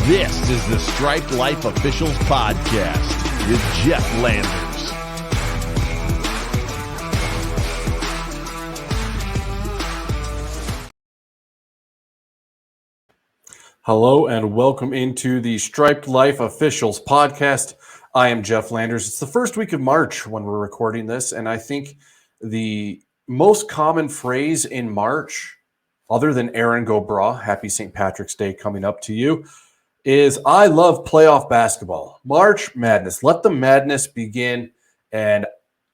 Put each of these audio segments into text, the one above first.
This is the Striped Life Officials Podcast with Jeff Landers. Hello and welcome into the Striped Life Officials Podcast. I am Jeff Landers. It's the first week of March when we're recording this, and I think the most common phrase in March, other than Aaron Go Bragh, happy St. Patrick's Day coming up to you, is I love playoff basketball. March Madness. Let the madness begin. And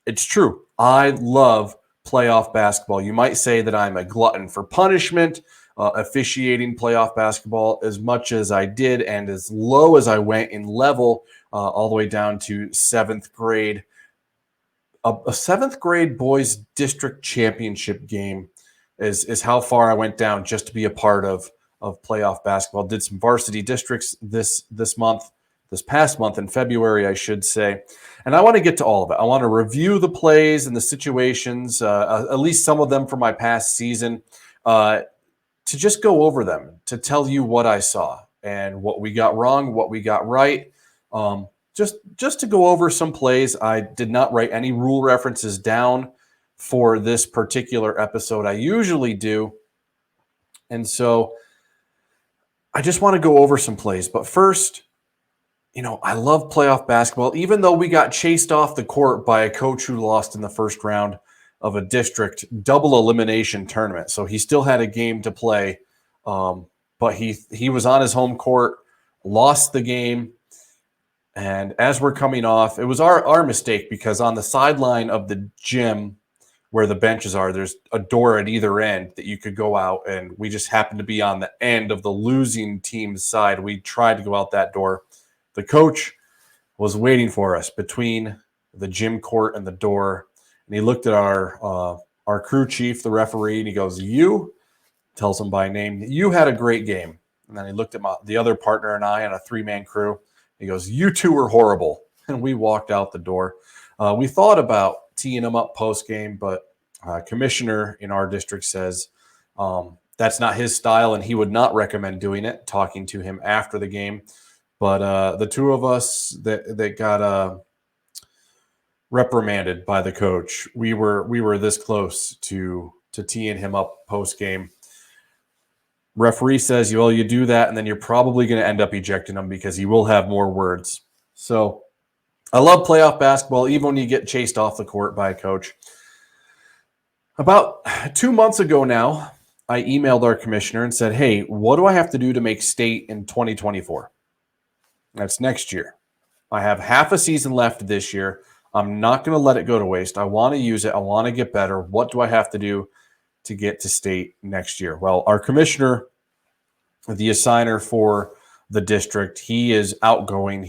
it's true. I love playoff basketball. You might say that I'm a glutton for punishment, officiating playoff basketball as much as I did and as low as I went in level, all the way down to seventh grade. A seventh grade boys district championship game is how far I went down just to be a part of playoff basketball. Did some varsity districts this past month in February, I should say. And I want to get to all of it. I want to review the plays and the situations, at least some of them from my past season, to just go over them, to tell you what I saw and what we got wrong, what we got right. Just to go over some plays. I did not write any rule references down for this particular episode. I usually do. And so I just want to go over some plays. But first, I love playoff basketball, even though we got chased off the court by a coach who lost in the first round of a district double elimination tournament. So he still had a game to play, but he was on his home court, lost the game. And as we're coming off, it was our mistake because on the sideline of the gym where the benches are, there's a door at either end that you could go out, and we just happened to be on the end of the losing team's side. We tried to go out that door. The coach was waiting for us between the gym court and the door, and he looked at our crew chief, the referee, and he goes, "You," tells him by name, "you had a great game." And then he looked at the other partner and I on a three-man crew. He goes, "You two were horrible." And we walked out the door. We thought about teeing him up post-game, but commissioner in our district says that's not his style, and he would not recommend doing it, talking to him after the game. But the two of us that got reprimanded by the coach, we were this close to teeing him up post-game. Referee says, well, you do that, and then you're probably going to end up ejecting him because he will have more words. So I love playoff basketball, even when you get chased off the court by a coach. About 2 months ago now, I emailed our commissioner and said, hey, what do I have to do to make state in 2024? That's next year. I have half a season left this year. I'm not going to let it go to waste. I want to use it. I want to get better. What do I have to do to get to state next year? Well, our commissioner, the assigner for the district, he is outgoing.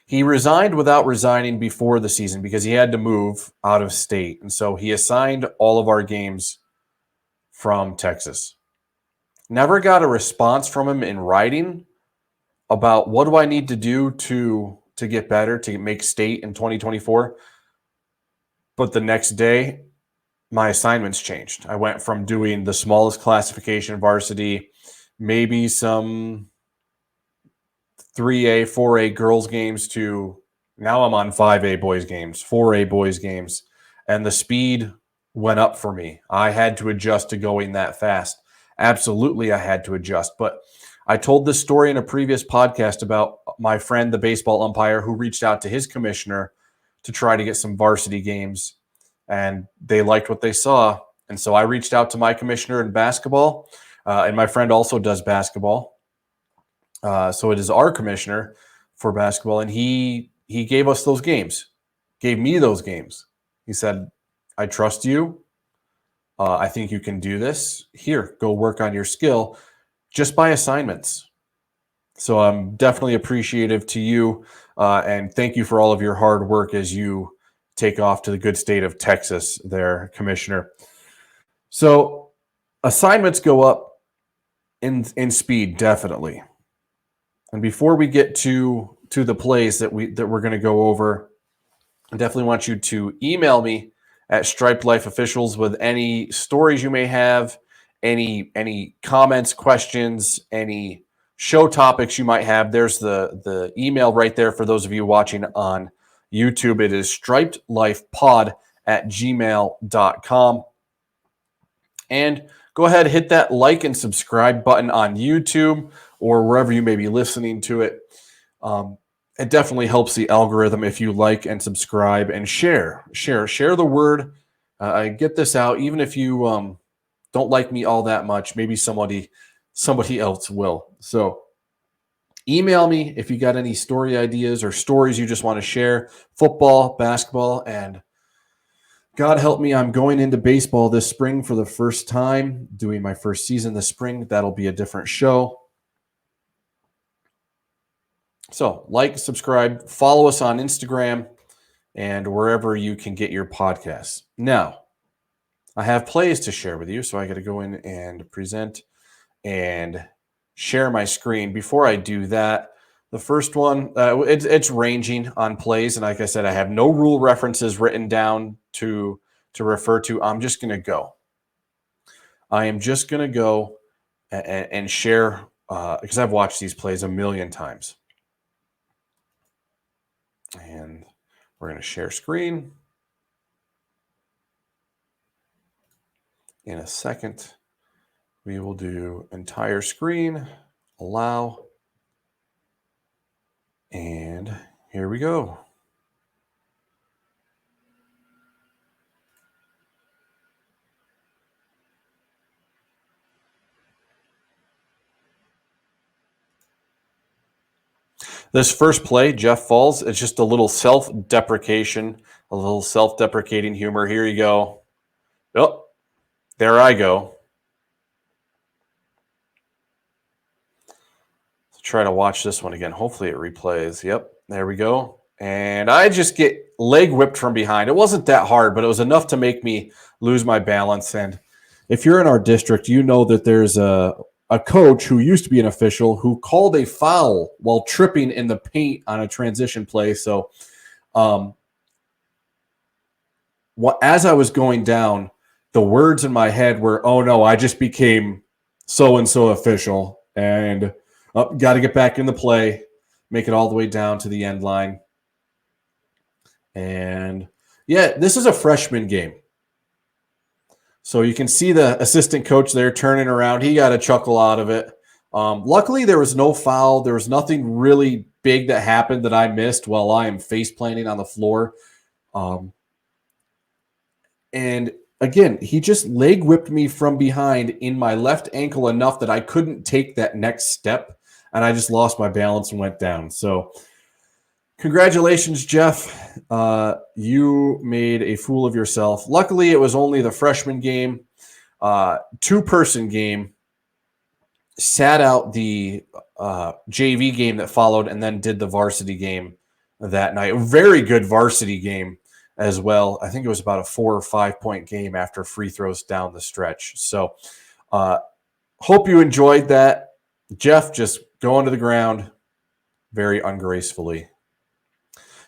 He resigned without resigning before the season because he had to move out of state. And so he assigned all of our games from Texas. Never got a response from him in writing about what do I need to do to get better, to make state in 2024. But the next day, my assignments changed. I went from doing the smallest classification varsity, maybe some 3A, 4A girls games, to now I'm on 5A boys games, 4A boys games, and the speed went up for me. I had to adjust to going that fast. Absolutely, I had to adjust. But I told this story in a previous podcast about my friend, the baseball umpire, who reached out to his commissioner to try to get some varsity games, and they liked what they saw. And so I reached out to my commissioner in basketball, and my friend also does basketball. So it is our commissioner for basketball, and he gave us those games, gave me those games. He said, I trust you. I think you can do this. Here, go work on your skill just by assignments. So I'm definitely appreciative to you, and thank you for all of your hard work as you take off to the good state of Texas there, Commissioner. So assignments go up in speed, definitely. And before we get to the plays that we're going to go over, I definitely want you to email me at Striped Life Officials with any stories you may have, any comments, questions, any show topics you might have. There's the email right there for those of you watching on YouTube. It is stripedlifepod@gmail.com. And go ahead, hit that like and subscribe button on YouTube or wherever you may be listening to it. It definitely helps the algorithm if you like and subscribe and share the word. Get this out, even if you don't like me all that much. Maybe somebody else will. So email me if you got any story ideas or stories you just want to share, football, basketball, and God help me, I'm going into baseball this spring for the first time, doing my first season this spring. That'll be a different show. So like, subscribe, follow us on Instagram and wherever you can get your podcasts. Now, I have plays to share with you, so I got to go in and present and share my screen. Before I do that, the first one, it's ranging on plays, and like I said, I have no rule references written down to refer to. I'm just going to go. I am just going to go and share because I've watched these plays a million times. And we're going to share screen. In a second, we will do entire screen, allow, and here we go. This first play, Jeff falls. It's just a little self-deprecation, a little self-deprecating humor. Here you go. Oh, there I go. Let's try to watch this one again. Hopefully it replays. Yep, there we go. And I just get leg whipped from behind. It wasn't that hard, but it was enough to make me lose my balance. And if you're in our district, you know that there's a coach who used to be an official who called a foul while tripping in the paint on a transition play. So as I was going down, the words in my head were, oh no, I just became so-and-so official and got to get back in the play, make it all the way down to the end line. And yeah, this is a freshman game. So you can see the assistant coach there turning around. He got a chuckle out of it. Luckily, there was no foul. There was nothing really big that happened that I missed while I am face planting on the floor. And again, he just leg whipped me from behind in my left ankle enough that I couldn't take that next step. And I just lost my balance and went down. So congratulations, Jeff. You made a fool of yourself. Luckily, it was only the freshman game, two-person game, sat out the JV game that followed, and then did the varsity game that night. A very good varsity game as well. I think it was about a 4 or 5 point game after free throws down the stretch. So hope you enjoyed that. Jeff just going to the ground very ungracefully.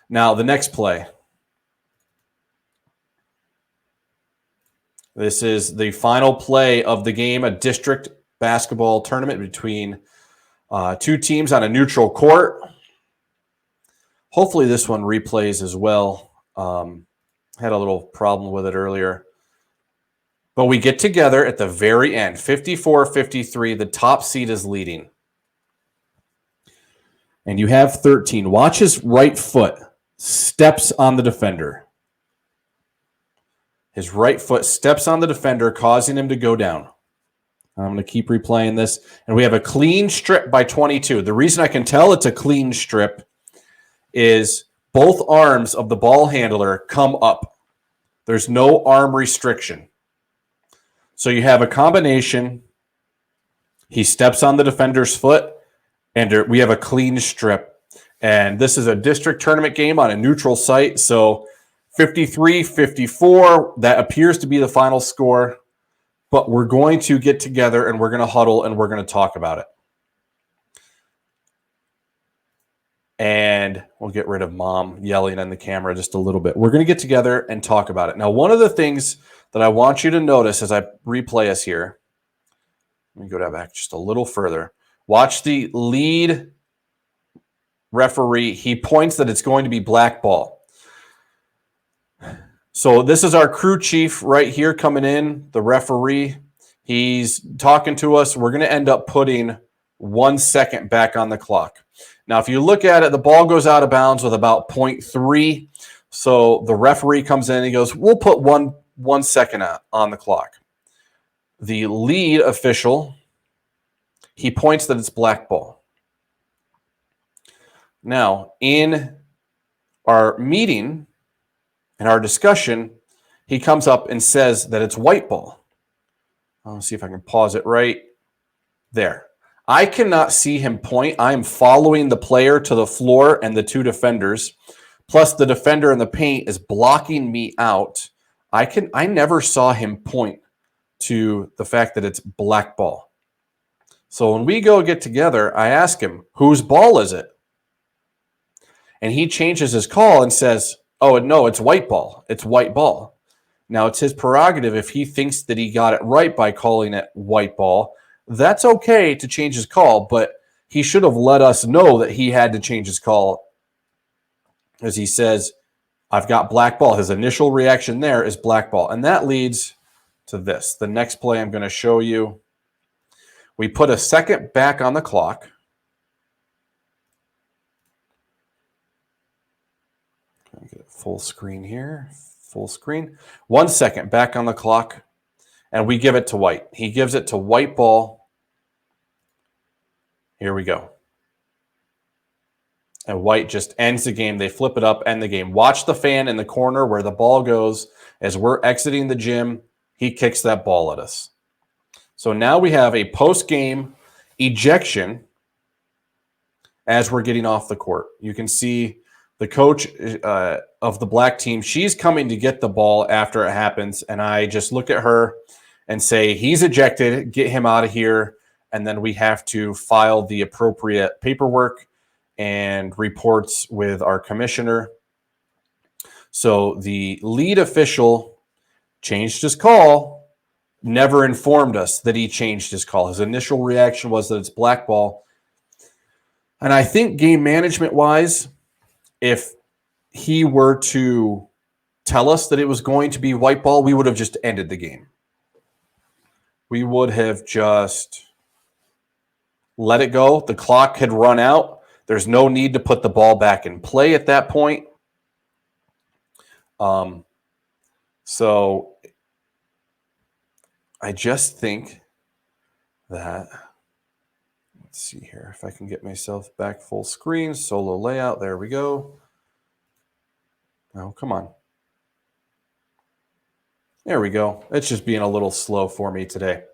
Now, the next play. This is the final play of the game, a district basketball tournament between two teams on a neutral court. Hopefully this one replays as well. Had a little problem with it earlier. But we get together at the very end, 54-53. The top seed is leading. And you have 13. Watch his right foot steps on the defender. His right foot steps on the defender, causing him to go down. I'm going to keep replaying this. And we have a clean strip by 22. The reason I can tell it's a clean strip is both arms of the ball handler come up. There's no arm restriction. So you have a combination. He steps on the defender's foot, and we have a clean strip. And this is a district tournament game on a neutral site. So 53-54, that appears to be the final score. But we're going to get together, and we're going to huddle, and we're going to talk about it. And we'll get rid of mom yelling on the camera just a little bit. We're going to get together and talk about it. Now, one of the things that I want you to notice as I replay us here Let me go back just a little further. Watch the lead referee. He points that it's going to be black ball. So this is our crew chief right here coming in, the referee. He's talking to us. We're going to end up putting 1 second back on the clock. Now, if you look at it, the ball goes out of bounds with about 0.3. So the referee comes in and he goes, we'll put one second on the clock. The lead official, he points that it's black ball. Now, in our meeting, in our discussion, he comes up and says that it's white ball. I'll see if I can pause it right there. I cannot see him point. I am following the player to the floor and the two defenders, plus the defender in the paint is blocking me out. I never saw him point to the fact that it's black ball. So when we go get together, I ask him, whose ball is it? And he changes his call and says, oh, no, it's white ball. It's white ball. Now, it's his prerogative if he thinks that he got it right by calling it white ball. That's okay to change his call, but he should have let us know that he had to change his call. As he says, I've got black ball. His initial reaction there is black ball. And that leads to this. The next play I'm going to show you. We put a second back on the clock. Get it full screen here. Full screen. 1 second back on the clock. And we give it to White. He gives it to white ball. Here we go. And White just ends the game. They flip it up, end the game. Watch the fan in the corner where the ball goes. As we're exiting the gym, he kicks that ball at us. So now we have a post-game ejection as we're getting off the court. You can see the coach of the black team, she's coming to get the ball after it happens. And I just look at her and say, he's ejected, get him out of here. And then we have to file the appropriate paperwork and reports with our commissioner. So the lead official changed his call, never informed us that he changed his call. His initial reaction was that it's black ball. And I think game management-wise, if he were to tell us that it was going to be white ball, we would have just ended the game. We would have just let it go. The clock had run out. There's no need to put the ball back in play at that point. So I just think that, let's see here, if I can get myself back full screen, solo layout, there we go. Oh, come on. There we go. It's just being a little slow for me today.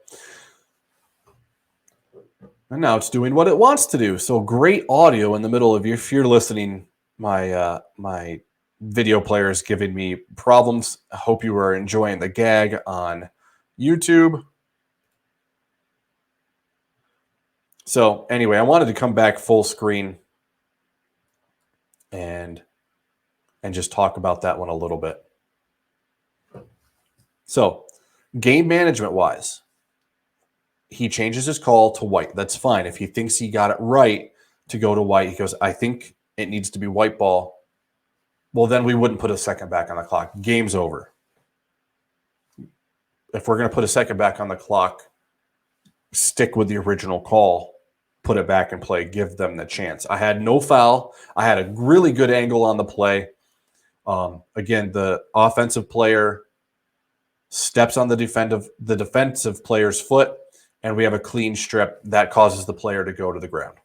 And now it's doing what it wants to do. So great audio in the middle of you. If you're listening, my video player is giving me problems. I hope you are enjoying the gag on YouTube. So anyway, I wanted to come back full screen and just talk about that one a little bit. So game management wise, he changes his call to white. That's fine. If he thinks he got it right to go to white, he goes, I think it needs to be white ball. Well, then we wouldn't put a second back on the clock. Game's over. If we're going to put a second back on the clock, stick with the original call, put it back in play, give them the chance. I had no foul. I had a really good angle on the play. Again, the offensive player steps on the defensive player's foot, and we have a clean strip that causes the player to go to the ground.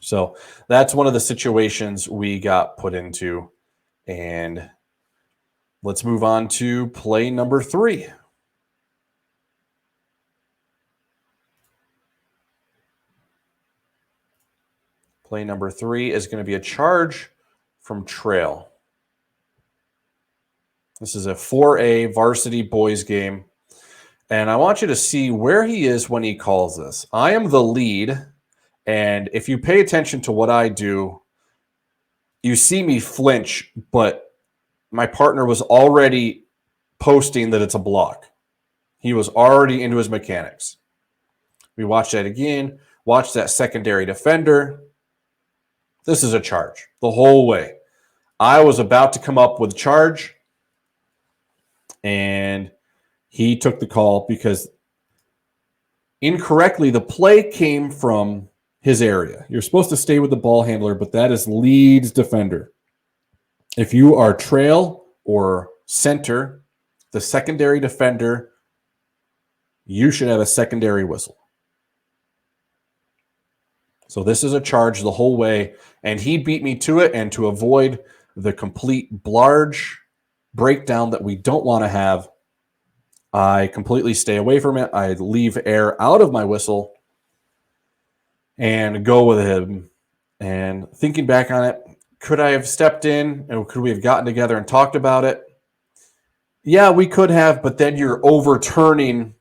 So that's one of the situations we got put into. And let's move on to play number 3. Play number 3 is going to be a charge from trail. This is a 4A varsity boys game. And I want you to see where he is when he calls this. I am the lead. And if you pay attention to what I do, you see me flinch, but my partner was already posting that it's a block. He was already into his mechanics. We watched that again, watched that secondary defender. This is a charge the whole way. I was about to come up with charge, and he took the call because incorrectly the play came from his area. You're supposed to stay with the ball handler, but that is lead's defender. If you are trail or center, the secondary defender, you should have a secondary whistle. So this is a charge the whole way, and he beat me to it, and to avoid the complete blarge breakdown that we don't want to have, I completely stay away from it. I leave air out of my whistle and go with him. And thinking back on it, could I have stepped in and could we have gotten together and talked about it? Yeah, we could have, but then you're overturning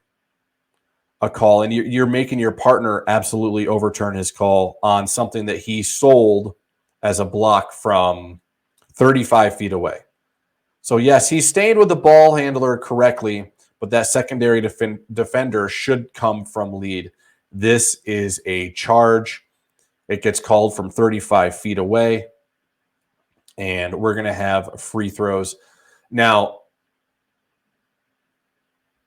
a call and you're making your partner absolutely overturn his call on something that he sold as a block from 35 feet away. So yes, he stayed with the ball handler correctly, but that secondary defender should come from lead. This is a charge. It gets called from 35 feet away, and we're going to have free throws. Now,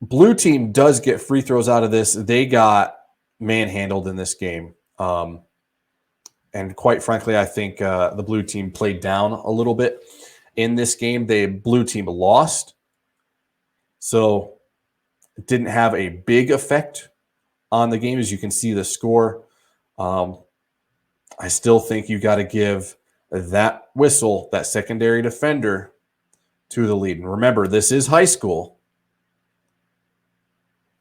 blue team does get free throws out of this. They got manhandled in this game. And quite frankly, I think the blue team played down a little bit in this game. The blue team lost. So it didn't have a big effect on the game. As you can see the score, I still think you got to give that whistle, that secondary defender, to the lead. And remember, this is high school.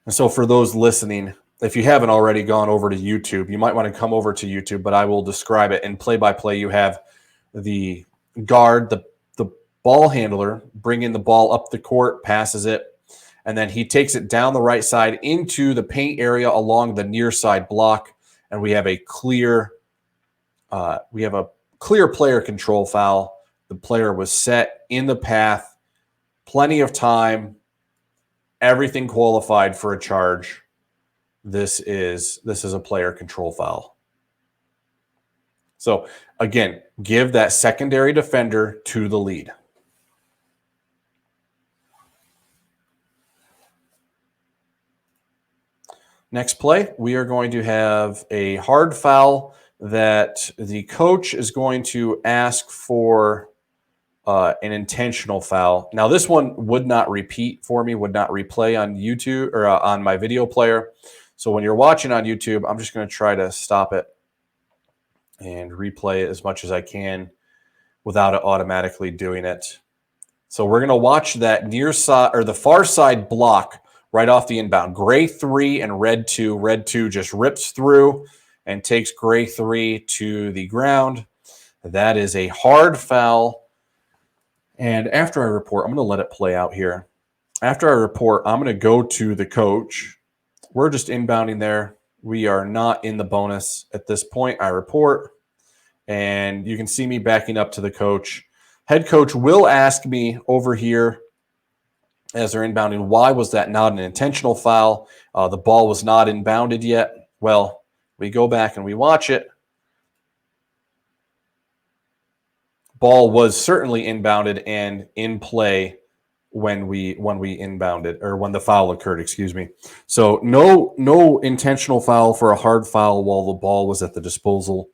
And so for those listening, if you haven't already gone over to YouTube, you might want to come over to YouTube, but I will describe it. In play-by-play, you have the guard, the ball handler, bringing the ball up the court, passes it, and then he takes it down the right side into the paint area along the near side block, and we have a clear player control foul. The player was set in the path, plenty of time, everything qualified for a charge. This is a player control foul. So again, give that secondary defender to the lead. Next play, we are going to have a hard foul that the coach is going to ask for an intentional foul. Now, this one would not repeat for me, would not replay on YouTube or on my video player. So when you're watching on YouTube, I'm just going to try to stop it and replay it as much as I can without it automatically doing it. So we're going to watch that near side or the far side block right off the inbound. Gray 3 and red 2. Red 2 just rips through and takes gray 3 to the ground. That is a hard foul. And after I report, I'm going to let it play out here. After I report, I'm going to go to the coach. We're just inbounding there. We are not in the bonus at this point. I report, and you can see me backing up to the coach. Head coach will ask me over here as they're inbounding, why was that not an intentional foul? The ball was not inbounded yet. Well, we go back and we watch it. Ball was certainly inbounded and in play when we inbounded, or when the foul occurred, excuse me. So no intentional foul for a hard foul while the ball was at the disposal.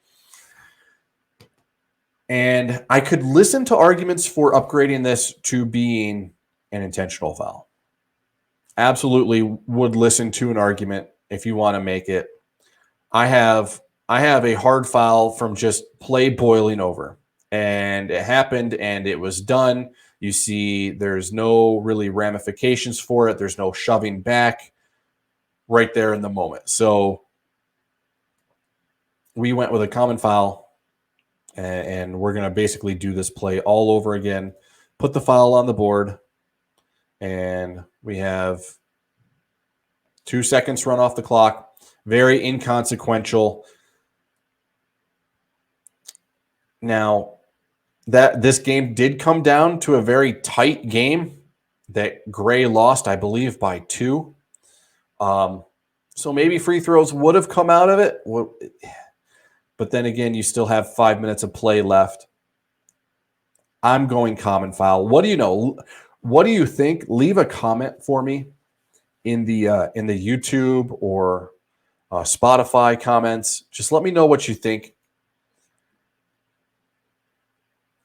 And I could listen to arguments for upgrading this to being an intentional foul. Absolutely would listen to an argument if you want to make it. I have a hard foul from just play boiling over. And it happened and it was done. You see there's no really ramifications for it. There's no shoving back right there in the moment. So we went with a common foul, and we're going to basically do this play all over again. Put the foul on the board, and we have 2 seconds run off the clock. Very inconsequential. Now, that this game did come down to a very tight game that Gray lost, I believe, by 2. So maybe free throws would have come out of it. But then again, you still have 5 minutes of play left. I'm going common foul. What do you know? What do you think? Leave a comment for me in the YouTube or Spotify comments. Just let me know what you think.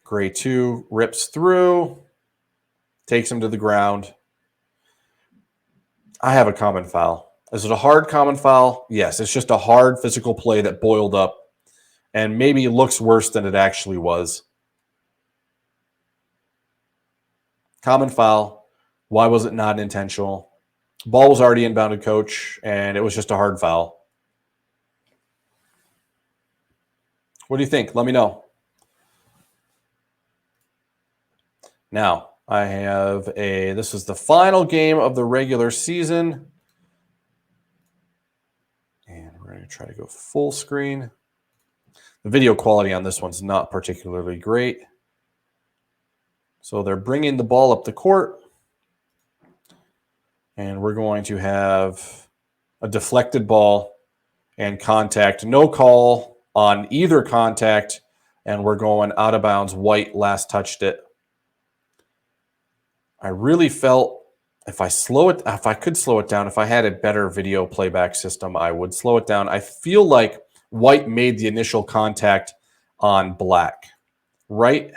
Gray 2 rips through, takes him to the ground. I have a common foul. Is it a hard common foul? Yes, it's just a hard physical play that boiled up and maybe looks worse than it actually was. Common foul. Why was it not intentional? Ball was already inbounded, coach, and it was just a hard foul. What do you think? Let me know. Now, I have this is the final game of the regular season. And we're going to try to go full screen. The video quality on this one's not particularly great. So they're bringing the ball up the court. And we're going to have a deflected ball and contact. No call on either contact. And we're going out of bounds. White last touched it. I really felt if I could slow it down, if I had a better video playback system, I would slow it down. I feel like White made the initial contact on Black, right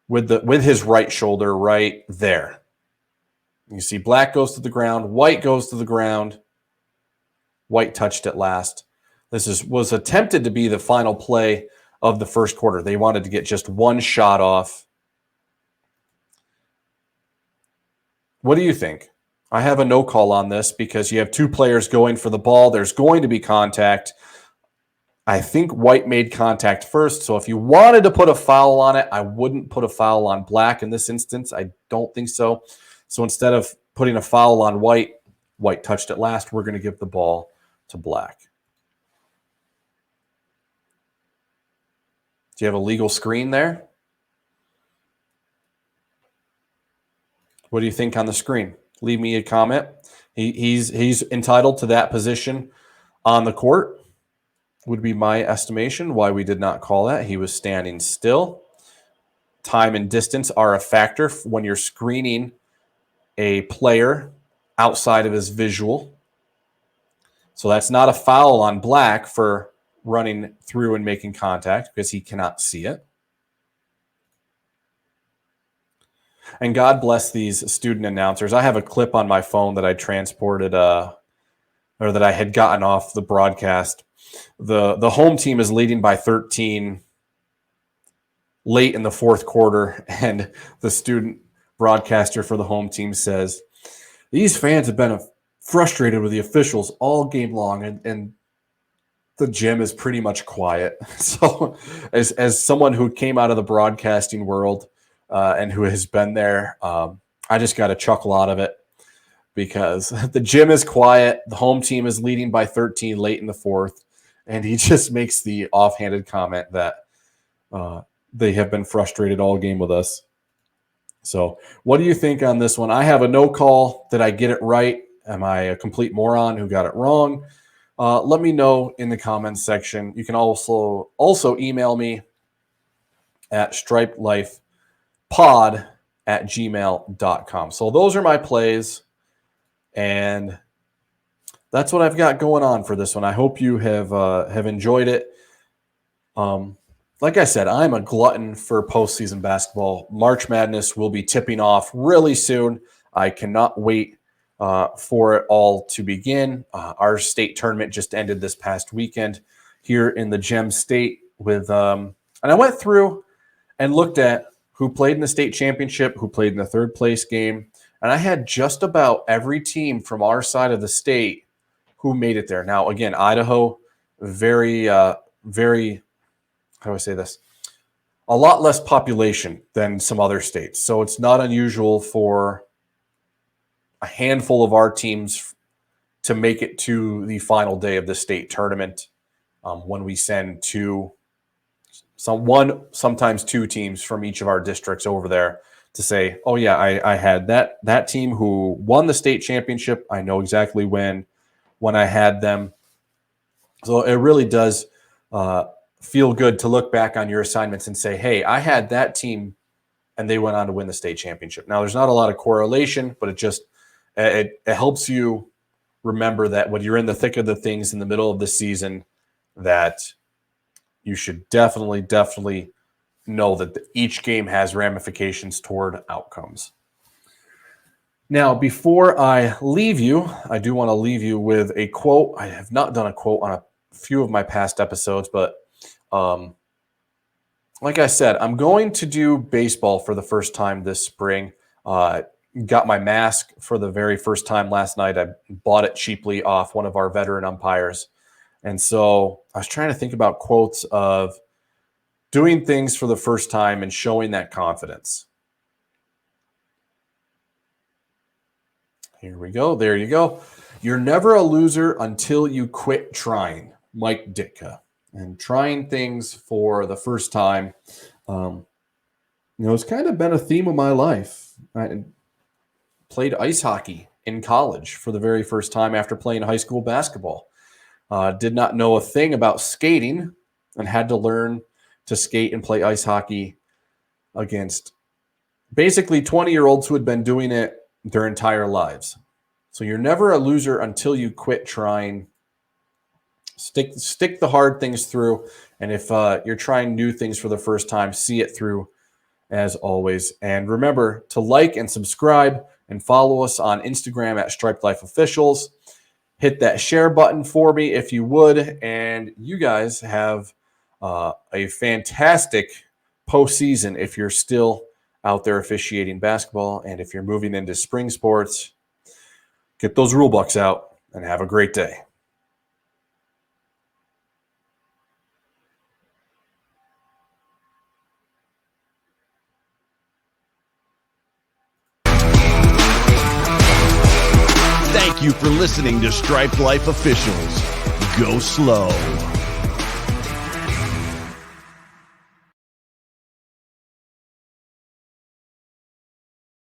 with his right shoulder right there. You see Black goes to the ground, White goes to the ground. White touched it last. This was attempted to be the final play of the first quarter. They wanted to get just one shot off. What do you think? I have a no call on this because you have two players going for the ball. There's going to be contact. I think White made contact first. So if you wanted to put a foul on it, I wouldn't put a foul on Black in this instance. I don't think so. So instead of putting a foul on White, White touched it last. We're going to give the ball to Black. Do you have a legal screen there? What do you think on the screen? Leave me a comment. He's entitled to that position on the court, would be my estimation. Why we did not call that. He was standing still. Time and distance are a factor when you're screening a player outside of his visual. So that's not a foul on Black for running through and making contact because he cannot see it. And God bless these student announcers. I have a clip on my phone that I transported or that I had gotten off the broadcast. The home team is leading by 13 late in the fourth quarter, and the student broadcaster for the home team says, these fans have been frustrated with the officials all game long, and the gym is pretty much quiet. So as someone who came out of the broadcasting world, and who has been there, I just got a chuckle out of it because the gym is quiet. The home team is leading by 13 late in the fourth. And he just makes the offhanded comment that they have been frustrated all game with us. So what do you think on this one? I have a no call. Did I get it right? Am I a complete moron who got it wrong? Let me know in the comments section. You can also email me at stripedlifepod@gmail.com. So those are my plays, and that's what I've got going on for this one. I hope you have enjoyed it. Like I said, I'm a glutton for postseason basketball. March Madness will be tipping off really soon. I cannot wait for it all to begin. Our state tournament just ended this past weekend here in the Gem State with, and I went through and looked at who played in the state championship, who played in the third place game. And I had just about every team from our side of the state who made it there. Now, again, Idaho, very, how do I say this? A lot less population than some other states. So it's not unusual for a handful of our teams to make it to the final day of the state tournament when we send sometimes two teams from each of our districts over there to say, oh yeah, I had that team who won the state championship. I know exactly when I had them. So it really does feel good to look back on your assignments and say, hey, I had that team and they went on to win the state championship. Now, there's not a lot of correlation, but it helps you remember that when you're in the thick of the things in the middle of the season, that you should definitely know that each game has ramifications toward outcomes. Now, before I leave you, I do want to leave you with a quote. I have not done a quote on a few of my past episodes, but like I said, I'm going to do baseball for the first time this spring. Got my mask for the very first time last night. I bought it cheaply off one of our veteran umpires. And so I was trying to think about quotes of doing things for the first time and showing that confidence. Here we go. There you go. You're never a loser until you quit trying. Mike Ditka. And trying things for the first time, it's kind of been a theme of my life. I played ice hockey in college for the very first time after playing high school basketball. Did not know a thing about skating and had to learn to skate and play ice hockey against basically 20-year-olds who had been doing it their entire lives. So you're never a loser until you quit trying. Stick the hard things through. And if you're trying new things for the first time, see it through as always. And remember to like and subscribe and follow us on Instagram at Stripedlifeofficials. Hit that share button for me if you would. And you guys have a fantastic postseason if you're still out there officiating basketball. And if you're moving into spring sports, get those rule books out and have a great day. Thank you for listening to Striped Life Officials. Go slow.